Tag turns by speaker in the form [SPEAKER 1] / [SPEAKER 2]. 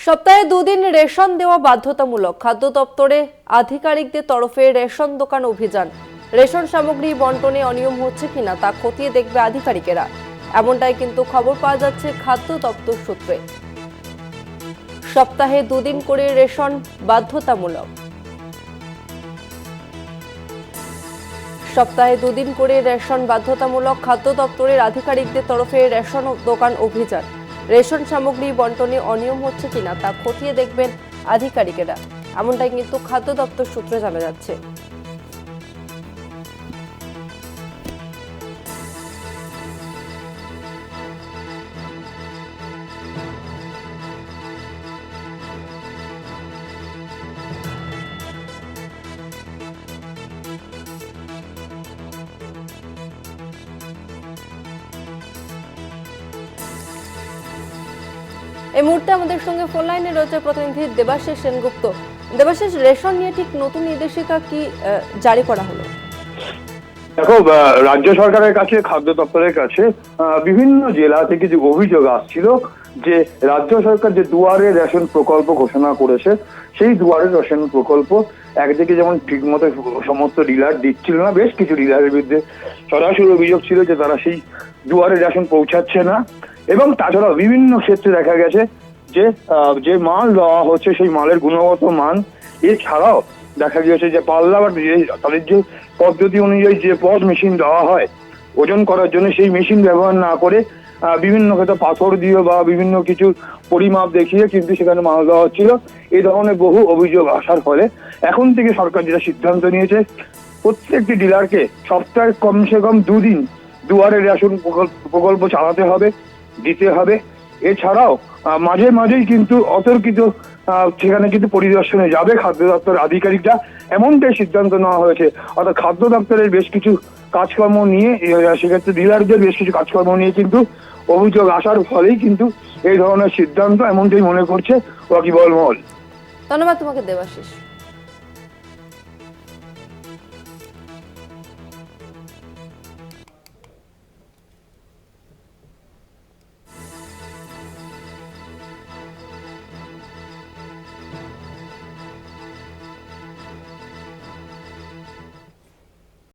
[SPEAKER 1] সপ্তাহে দুদিন রেশন দেওয়া বাধ্যতামূলক। খাদ্য দপ্তরে আধিকারিকদের তরফে রেশন দোকান অভিযান। রেশন সামগ্রী বন্টনে অনিয়ম হচ্ছে কিনা তা খতিয়ে দেখবে আধিকারিকেরা, এমনটাই কিন্তু খবর পাওয়া যাচ্ছে খাদ্য দপ্তর সূত্রে। সপ্তাহে দুদিন করে রেশন বাধ্যতামূলক। সপ্তাহে দুদিন করে রেশন বাধ্যতামূলক। খাদ্য দপ্তরের আধিকারিকদের তরফে রেশন দোকান অভিযান। রেশন সামগ্রী বন্টনে অনিয়ম হচ্ছে কিনা তা খতিয়ে দেখবেন আধিকারিকেরা, এমনটাই কিন্তু খাদ্য দপ্তর সূত্রে জানা যাচ্ছে। এই মুহূর্তে আমাদের সঙ্গে ফোন লাইনে রয়েছে প্রতিনিধি দেবাশিস সেনগুপ্ত। দেবাশিস, রেশন নিয়ে ঠিক নতুন নির্দেশিকা কি জারি করা হলো?
[SPEAKER 2] দেখো, রাজ্য সরকারের কাছে, খাদ্য দপ্তরের কাছে বিভিন্ন জেলা থেকে যে অভিযোগ আসছিল যে রাজ্য সরকার যে দুয়ারে রেশন প্রকল্প ঘোষণা করেছে, সেই দুয়ারে রেশন প্রকল্প একদিকে যেমন ঠিক মতো সমস্ত ডিলার দিচ্ছিল না, বেশ কিছু ডিলারের বিরুদ্ধে সরাসরি অভিযোগ ছিল যে তারা সেই দুয়ারে রেশন পৌঁছাচ্ছে না। এবং তাছাড়াও বিভিন্ন ক্ষেত্রে দেখা গেছে যে যে মাল দেওয়া হচ্ছে সেই মালের গুণগত মান, এছাড়াও দেখা গিয়েছে যে পাল্লা বা তাদের যে পদ্ধতি অনুযায়ী যে পজ মেশিন দেওয়া হয় ওজন করার জন্য, সেই মেশিন ব্যবহার না করে বিভিন্ন ক্ষেত্রে পাথর দিয়ে বা বিভিন্ন কিছু পরিমাপ দেখিয়ে কিন্তু সেখানে মাল দেওয়া হচ্ছিল। এই ধরনের বহু অভিযোগ আসার ফলে এখন থেকে সরকার যেটা সিদ্ধান্ত নিয়েছে, প্রত্যেকটি ডিলারকে সপ্তাহে কমসে কম দুদিন দুয়ারে রেশন প্রকল্প চালাতে হবে, দিতে হবে। এছাড়াও মাঝে মাঝেই কিন্তু অতর্কিত সেখানে কিন্তু পরিদর্শনে যাবে খাদ্য দপ্তরের আধিকারিকরা, এমনটাই সিদ্ধান্ত নেওয়া হয়েছে। অর্থাৎ খাদ্য দপ্তরের বেশ কিছু কাজকর্ম নিয়ে, সেক্ষেত্রে ডিলারদের বেশ কিছু কাজকর্ম নিয়ে কিন্তু অভিযোগ আসার ফলেই কিন্তু এই ধরনের সিদ্ধান্ত, এমনটাই মনে করছে ওয়াকিবহাল মহল।
[SPEAKER 1] ধন্যবাদ তোমাকে দেবাশিস।